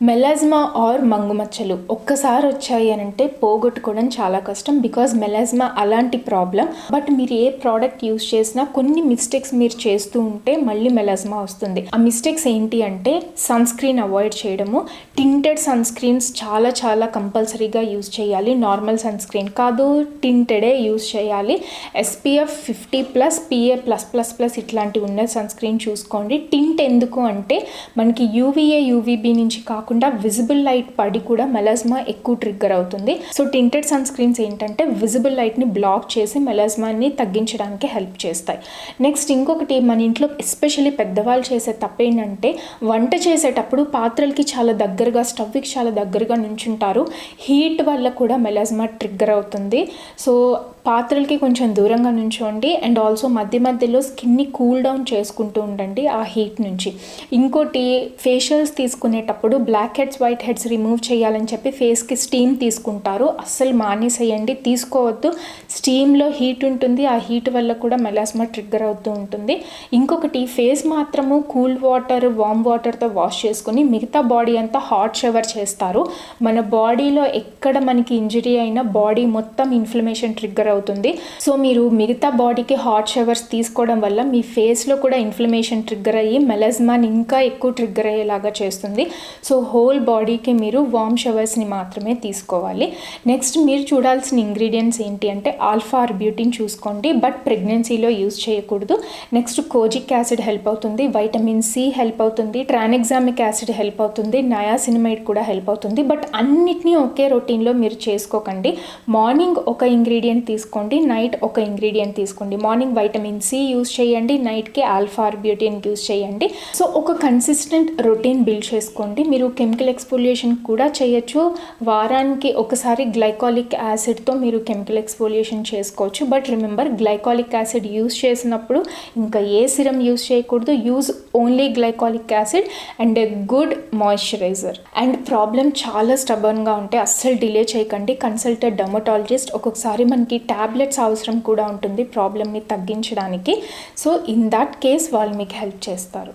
Melasma are మంగుమచ్చలు ఒక్కసారి వచ్చాయి అని అంటే పోగొట్టుకోవడం చాలా కష్టం. బికాజ్ మెలాస్మా అలాంటి ప్రాబ్లం. బట్ మీరు ఏ ప్రోడక్ట్ యూస్ చేసినా కొన్ని మిస్టేక్స్ మీరు చేస్తూ ఉంటే మళ్ళీ మెలాస్మా వస్తుంది. ఆ మిస్టేక్స్ ఏంటి అంటే సన్ స్క్రీన్ అవాయిడ్ చేయడము. టింటెడ్ సన్ స్క్రీన్స్ చాలా చాలా కంపల్సరీగా యూస్ చేయాలి. నార్మల్ సన్ స్క్రీన్ కాదు, టింటెడే యూస్ చేయాలి. SPF 50+ PA+++ ఇట్లాంటివి ఉన్న సన్ స్క్రీన్ చూసుకోండి. టింట్ ఎందుకు అంటే మనకి UVA UVB నుంచి కాకుండా విజిబుల్ లైట్ పడి కూడా మెలాస్మా ఎక్కువ ట్రిగ్గర్ అవుతుంది. సో టింటెడ్ సన్ స్క్రీన్స్ ఏంటంటే విజిబుల్ లైట్ని బ్లాక్ చేసి మెలాస్మాని తగ్గించడానికి హెల్ప్ చేస్తాయి. నెక్స్ట్ ఇంకొకటి, మన ఇంట్లో ఎస్పెషల్లీ పెద్దవాళ్ళు చేసే తప్పేంటంటే వంట చేసేటప్పుడు పాత్రలకి చాలా దగ్గరగా, స్టవ్కి చాలా దగ్గరగా నుంచుంటారు. హీట్ వల్ల కూడా మెలాస్మా ట్రిగ్గర్ అవుతుంది. సో పాత్రలకి కొంచెం దూరంగా నుంచోండి. అండ్ ఆల్సో మధ్య మధ్యలో స్కిన్ని కూల్ డౌన్ చేసుకుంటూ ఉండండి ఆ హీట్ నుంచి. ఇంకోటి, ఫేషియల్స్ తీసుకునేటప్పుడు blackheads whiteheads remove చేయాలని చెప్పి ఫేస్కి స్టీమ్ తీసుకుంటారు. అస్సలు మానేసేయండి, తీసుకోవద్దు. స్టీమ్లో హీట్ ఉంటుంది, ఆ హీట్ వల్ల కూడా మెలాస్మా ట్రిగ్గర్ అవుతూ ఉంటుంది. ఇంకొకటి, ఫేస్ మాత్రము కూల్ వాటర్ వామ్ వాటర్తో వాష్ చేసుకుని మిగతా బాడీ అంతా హాట్ షవర్ చేస్తారు. మన బాడీలో ఎక్కడ మనకి ఇంజరీ అయినా బాడీ మొత్తం ఇన్ఫ్లమేషన్ ట్రిగ్గర్ అవుతుంది. సో మీరు మిగతా బాడీకి హాట్ షవర్స్ తీసుకోవడం వల్ల మీ ఫేస్లో కూడా ఇన్ఫ్లమేషన్ ట్రిగ్గర్ అయ్యి మెలాస్మాని ఇంకా ఎక్కువ ట్రిగ్గర్ అయ్యేలాగా చేస్తుంది. సో హోల్ బాడీకి మీరు వామ్ షవర్స్ని మాత్రమే తీసుకోవాలి. నెక్స్ట్ మీరు చూడాల్సిన ఇంగ్రీడియంట్స్ ఏంటి అంటే ఆల్ఫా ఆర్బ్యూటిన్ చూసుకోండి, బట్ ప్రెగ్నెన్సీలో యూజ్ చేయకూడదు. నెక్స్ట్ కోజిక్ యాసిడ్ హెల్ప్ అవుతుంది, వైటమిన్ C హెల్ప్ అవుతుంది, ట్రానెగ్జామిక్ యాసిడ్ హెల్ప్ అవుతుంది, నయాసినమైడ్ కూడా హెల్ప్ అవుతుంది. బట్ అన్నిటినీ ఒకే రొటీన్లో మీరు చేసుకోకండి. మార్నింగ్ ఒక ఇంగ్రీడియంట్ తీసుకోండి, నైట్ ఒక ఇంగ్రీడియంట్ తీసుకోండి. మార్నింగ్ వైటమిన్ C యూజ్ చేయండి, నైట్కి ఆల్ఫా ఆర్బ్యూటిన్ యూజ్ చేయండి. సో ఒక కన్సిస్టెంట్ రొటీన్ బిల్డ్ చేసుకోండి. మీరు కెమికల్ ఎక్స్ఫోలియేషన్ కూడా చేయొచ్చు. వారానికి ఒకసారి గ్లైకాలిక్ యాసిడ్తో మీరు కెమికల్ ఎక్స్ఫోలియేషన్ చేసుకోవచ్చు. But remember, glycolic acid use చేసినప్పుడు ఇంకా ఏ సిరం యూజ్ చేయకూడదు. Use only glycolic acid and a good moisturiser. And problem చాలా స్టబర్న్గా ఉంటే అస్సలు డిలే చేయకండి, కన్సల్ట్ డర్మటాలజిస్ట్. ఒక్కొక్కసారి మనకి ట్యాబ్లెట్స్ అవసరం కూడా ఉంటుంది ప్రాబ్లమ్ని తగ్గించడానికి. సో ఇన్ దట్ కేస్ వాళ్ళు మీకు హెల్ప్ చేస్తారు.